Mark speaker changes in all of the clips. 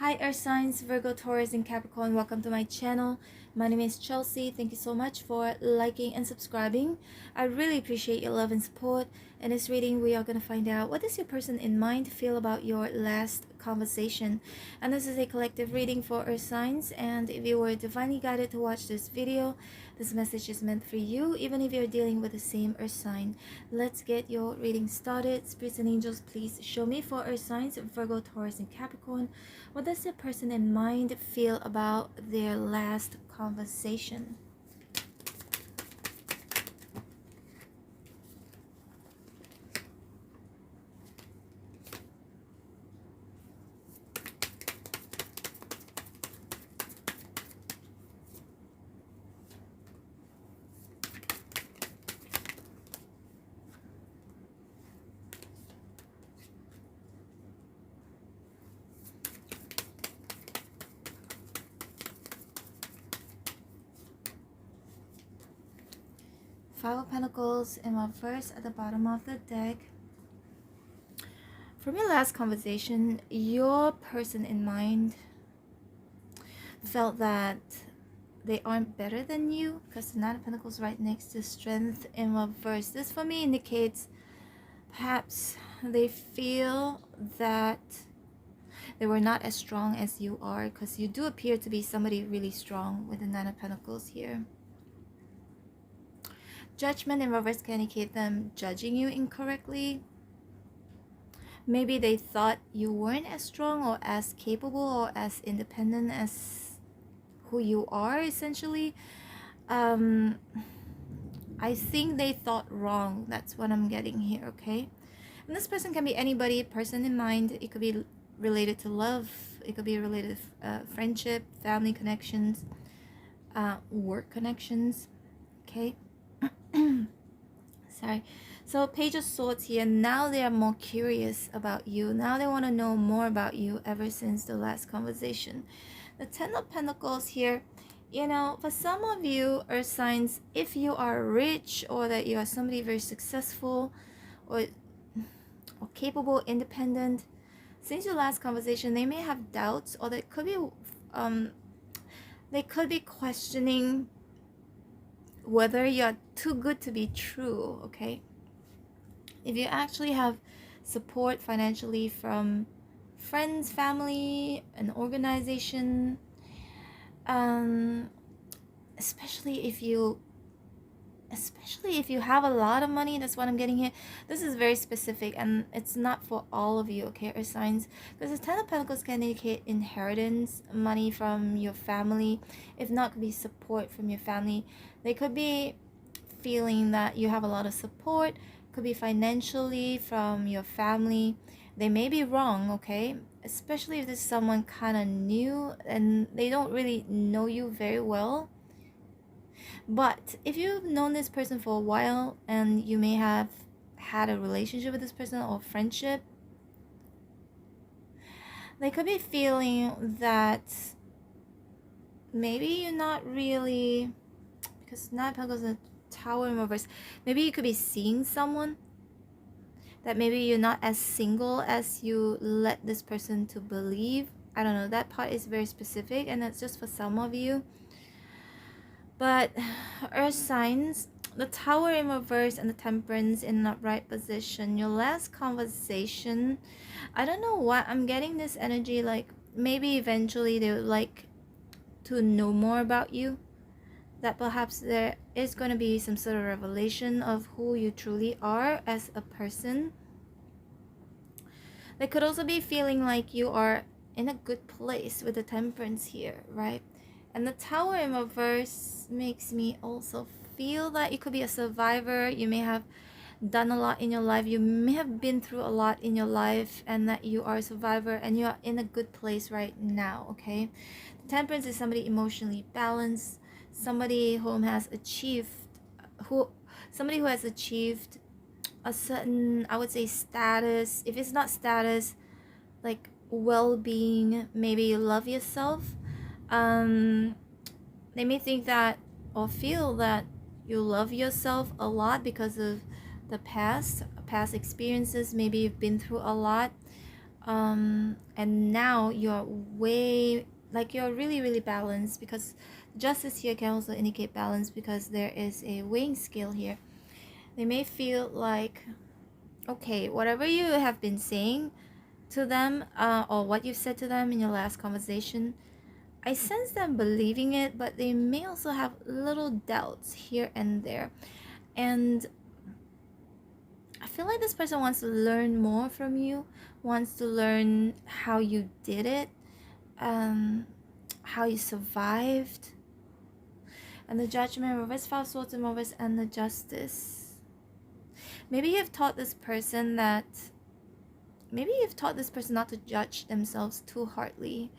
Speaker 1: Hi Earth signs, Virgo, Taurus, and Capricorn. Welcome to my channel. My name is Chelsea. Thank you so much for liking and subscribing. I really appreciate your love and support. In this reading, we are going to find out what does your person in mind feel about your last conversation. And this is a collective reading for Earth signs. And if you were divinely guided to watch this video, this message is meant for you, even if you're dealing with the same Earth sign. Let's get your reading started. Spirits and angels, please show me for Earth signs, Virgo, Taurus, and Capricorn. What does the person in mind feel about their last conversation? Five of Pentacles in reverse at the bottom of the deck. From your last conversation, your person in mind felt that they aren't better than you, because the Nine of Pentacles right next to Strength in reverse. This for me indicates perhaps they feel that they were not as strong as you are, because you do appear to be somebody really strong with the Nine of Pentacles here. Judgment in reverse can indicate them judging you incorrectly. Maybe they thought you weren't as strong or as capable or as independent as who you are, essentially. I think they thought wrong. That's what I'm getting here, okay? And this person can be anybody, person in mind. It could be related to love. It could be related to friendship, family connections, work connections, okay? Sorry. So Page of Swords here. Now they are more curious about you. Now they want to know more about you ever since the last conversation. The Ten of Pentacles here. You know, for some of you Earth signs, if you are rich or that you are somebody very successful or capable, independent, since your last conversation, they may have doubts, or they could be questioning whether you're too good to be true, okay? If you actually have support financially from friends, family, an organization, especially if you have a lot of money, that's what I'm getting here. This is very specific and it's not for all of you, okay, Earth signs, because the Ten of Pentacles can indicate inheritance, money from your family. If not, could be support from your family. They could be feeling that you have a lot of support, could be financially from your family. They may be wrong, okay, especially if this is someone kind of new and they don't really know you very well. But if you've known this person for a while and you may have had a relationship with this person or friendship, they could be feeling that maybe you're not really, because Nine of Pentacles is a Tower in reverse, maybe you could be seeing someone that maybe you're not as single as you let this person to believe. I don't know, that part is very specific and that's just for some of you. But Earth signs, the Tower in reverse and the Temperance in an upright position. Your last conversation, I don't know what, I'm getting this energy like maybe eventually they would like to know more about you. That perhaps there is going to be some sort of revelation of who you truly are as a person. They could also be feeling like you are in a good place with the Temperance here, right? And the Tower in reverse makes me also feel that you could be a survivor. You may have done a lot in your life. You may have been through a lot in your life and that you are a survivor and you are in a good place right now, okay? The Temperance is somebody emotionally balanced, somebody who has achieved a certain, I would say, status. If it's not status, like well-being, maybe you love yourself. They may think that or feel that you love yourself a lot because of the past experiences. Maybe you've been through a lot. And now you're way, like, you're really, really balanced, because justice here can also indicate balance, because there is a weighing scale here. They may feel like, okay, whatever you have been saying to them, or what you've said to them in your last conversation, I sense them believing it, but they may also have little doubts here and there. And I feel like this person wants to learn more from you, wants to learn how you did it, how you survived. And the Judgment, reverse, 5 of Swords in reverse, and the Justice. Maybe you've taught this person not to judge themselves too harshly.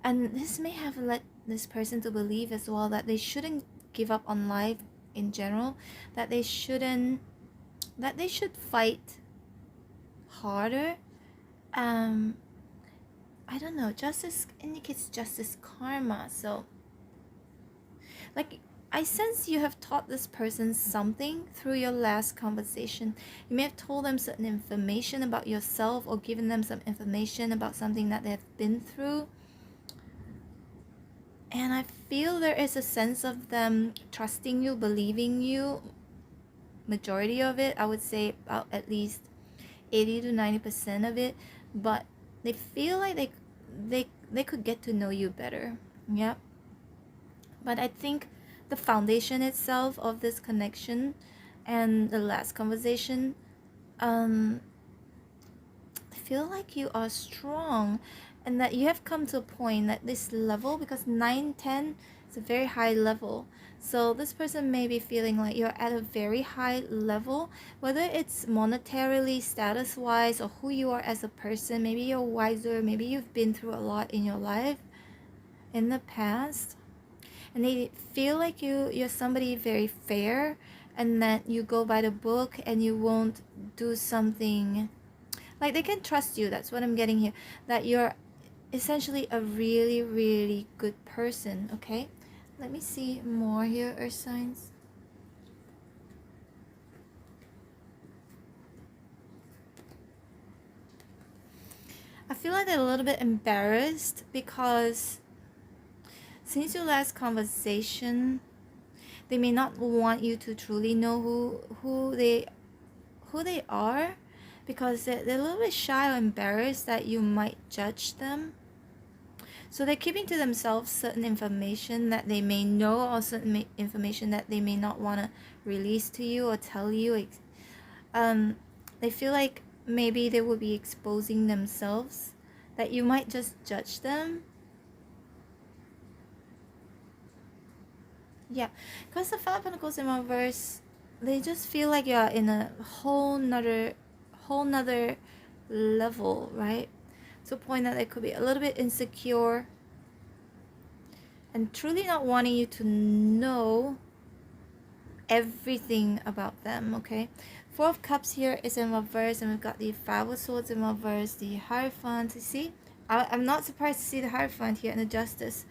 Speaker 1: And this may have led this person to believe as well that they shouldn't give up on life in general, that they should fight harder. I don't know, justice indicates justice karma, so like, I sense you have taught this person something through your last conversation. You may have told them certain information about yourself, or given them some information about something that they have been through. And I feel there is a sense of them trusting you, believing you. Majority of it, I would say about at least 80 to 90% of it. But they feel like they could get to know you better. Yep. But I think the foundation itself of this connection and the last conversation, I feel like you are strong, and that you have come to a point at this level, because 9-10 is a very high level. So this person may be feeling like you're at a very high level, whether it's monetarily, status wise, or who you are as a person. Maybe you're wiser, maybe you've been through a lot in your life in the past, and they feel like you're somebody very fair, and that you go by the book and you won't do something, like, they can trust you. That's what I'm getting here, that you're essentially a really, really good person. Okay, let me see more here, earth signs. I feel like they're a little bit embarrassed, because since your last conversation, they may not want you to truly know who they are, because they're a little bit shy or embarrassed that you might judge them. So they're keeping to themselves certain information that they may know, or certain information that they may not want to release to you or tell you. They feel like maybe they will be exposing themselves, that you might just judge them. Yeah, because the 5 of Pentacles in reverse, they just feel like you're in a whole nother level, right? To a point that they could be a little bit insecure and truly not wanting you to know everything about them. Okay, 4 of Cups here is in reverse, and we've got the 5 of Swords in reverse, the Hierophant. You see, I'm not surprised to see the Hierophant here and the Justice.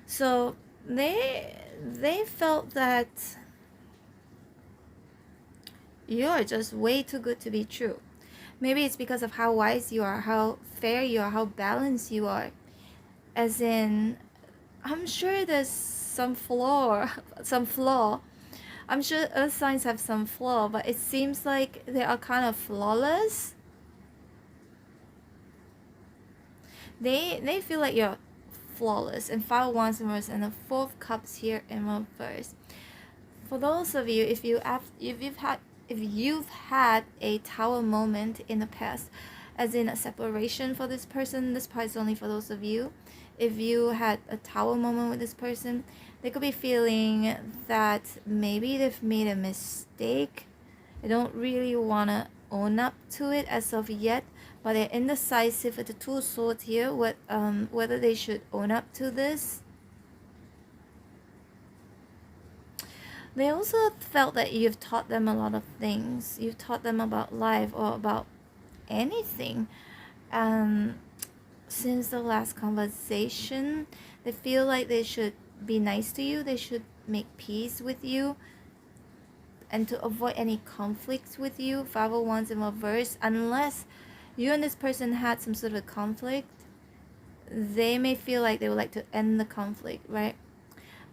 Speaker 1: So they felt that you're just way too good to be true. Maybe it's because of how wise you are, how fair you are, how balanced you are. As in, I'm sure there's some flaw. I'm sure earth signs have some flaw, but it seems like they are kind of flawless. They feel like you're flawless. And 5 of Wands in reverse, and the 4 of Cups here in reverse. For those of you, if you've had a Tower moment in the past, as in a separation for this person, this part is only for those of you. If you had a Tower moment with this person, they could be feeling that maybe they've made a mistake. They don't really want to own up to it as of yet, but they're indecisive with the 2 of Swords here, whether they should own up to this. They also felt that you've taught them a lot of things. You've taught them about life, or about anything. Since the last conversation, they feel like they should be nice to you. They should make peace with you. and to avoid any conflicts with you. 5 of Wands in reverse, unless you and this person had some sort of a conflict, they may feel like they would like to end the conflict, right?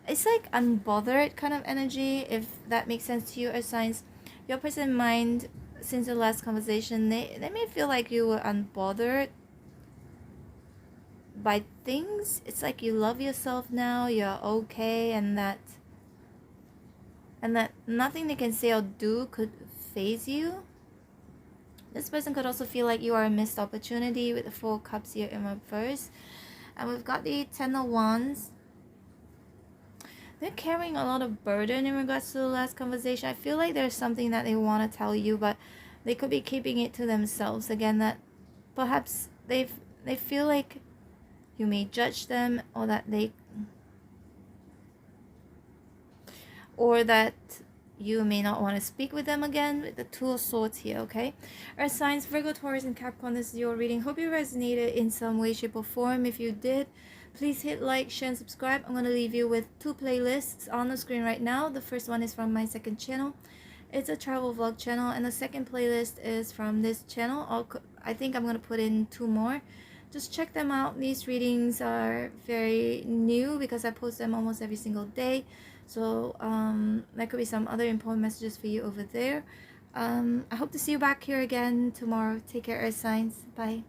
Speaker 1: It's like unbothered kind of energy, if that makes sense to you, or signs. Your person mind, since the last conversation, they may feel like you were unbothered by things. It's like you love yourself now, you're okay, and that nothing they can say or do could phase you. This person could also feel like you are a missed opportunity with the 4 cups here in reverse. And we've got the 10 of Wands. They're carrying a lot of burden in regards to the last conversation. I feel like there's something that they want to tell you, but they could be keeping it to themselves. Again, that perhaps they feel like you may judge them, or that you may not want to speak with them again, with the 2 of Swords here, okay? Earth signs, Virgo, Taurus, and Capricorn, this is your reading. Hope you resonated in some way, shape, or form. If you did, please hit like, share, and subscribe. I'm going to leave you with 2 playlists on the screen right now. The first one is from my second channel. It's a travel vlog channel. And the second playlist is from this channel. I think I'm going to put in 2 more. Just check them out. These readings are very new because I post them almost every single day. So there could be some other important messages for you over there. I hope to see you back here again tomorrow. Take care, Earth signs. Bye.